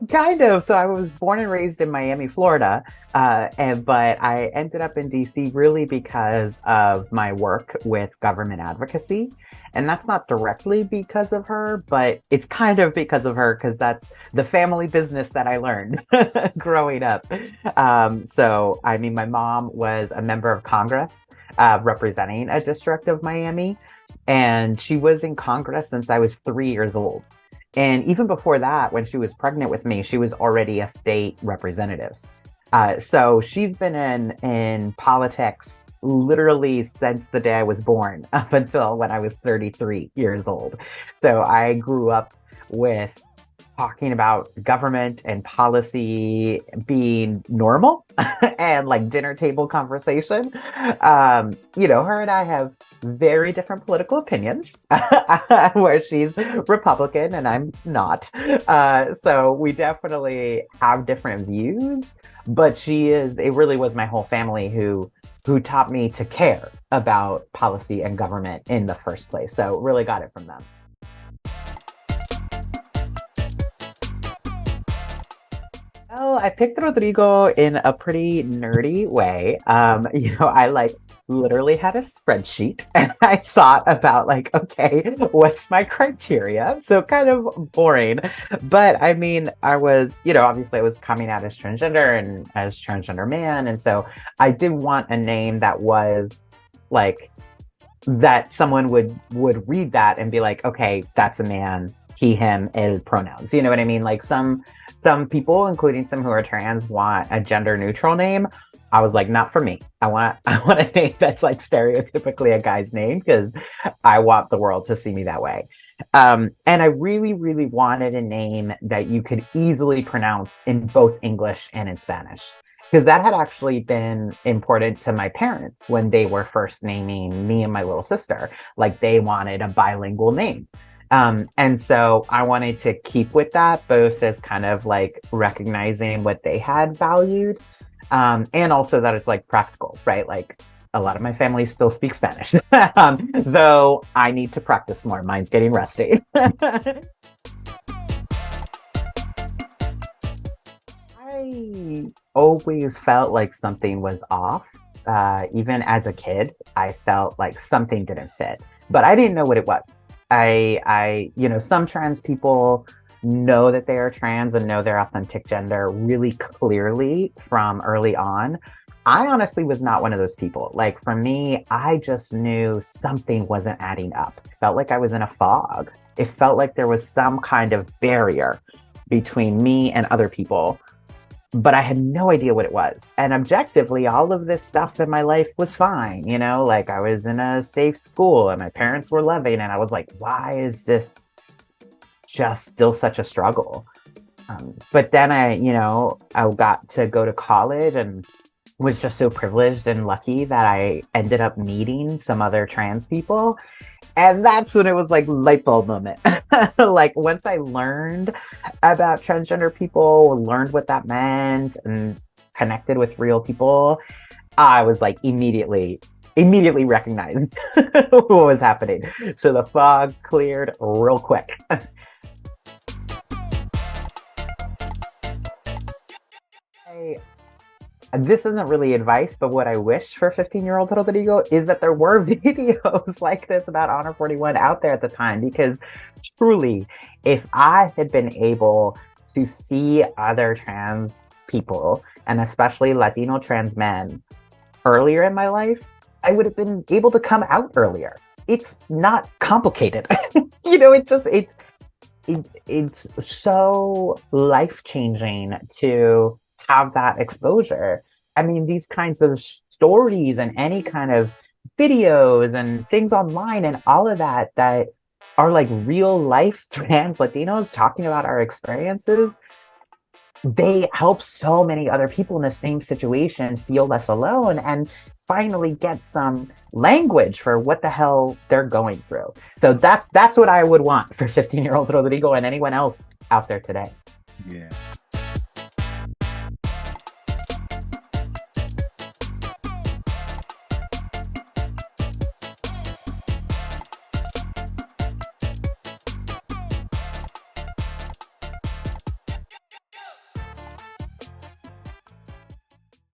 Kind of. So I was born and raised in Miami, Florida, but I ended up in DC really because of my work with government advocacy. And that's not directly because of her, but it's kind of because of her because that's the family business that I learned growing up. So, I mean, my mom was a member of Congress representing a district of Miami, and she was in Congress since I was 3 years old. And even before that, when she was pregnant with me, she was already a state representative. So she's been in politics literally since the day I was born up until when I was 33 years old. So I grew up with talking about government and policy being normal and like dinner table conversation. Her and I have very different political opinions, where she's Republican and I'm not. So we definitely have different views, but it really was my whole family who taught me to care about policy and government in the first place. So really got it from them. Well, I picked Rodrigo in a pretty nerdy way. I like literally had a spreadsheet and I thought about like, okay, what's my criteria? So kind of boring. But I mean, obviously I was coming out as transgender and as transgender man. And so I did want a name that was like that someone would read that and be like, okay, that's a man, he, him, el pronouns. You know what I mean? Like some people, including some who are trans, want a gender neutral name. I was like, not for me. I want a name that's like stereotypically a guy's name because I want the world to see me that way. And I really, really wanted a name that you could easily pronounce in both English and in Spanish. Because that had actually been important to my parents when they were first naming me and my little sister. Like they wanted a bilingual name. And so I wanted to keep with that, both as kind of like recognizing what they had valued, and also that it's like practical, right? Like a lot of my family still speaks Spanish, though I need to practice more. Mine's getting rusty. I always felt like something was off. Even as a kid, I felt like something didn't fit, but I didn't know what it was. Some trans people know that they are trans and know their authentic gender really clearly from early on. I honestly was not one of those people. Like for me, I just knew something wasn't adding up. It felt like I was in a fog. It felt like there was some kind of barrier between me and other people, but I had no idea what it was. And objectively, all of this stuff in my life was fine. Like I was in a safe school and my parents were loving. And I was like, why is this just still such a struggle? But then I got to go to college and was just so privileged and lucky that I ended up meeting some other trans people. And that's when it was like light bulb moment. Like once I learned about transgender people, learned what that meant and connected with real people, I was like immediately recognized what was happening. So the fog cleared real quick. This isn't really advice, but what I wish for 15-year-old Rodrigo is that there were videos like this about Honor 41 out there at the time, because truly, if I had been able to see other trans people, and especially Latino trans men, earlier in my life, I would have been able to come out earlier. It's not complicated. It's so life-changing to have that exposure. I mean, these kinds of stories and any kind of videos and things online and all of that are like real life trans Latinos talking about our experiences, they help so many other people in the same situation feel less alone and finally get some language for what the hell they're going through. So that's what I would want for 15-year-old Rodrigo and anyone else out there today. Yeah.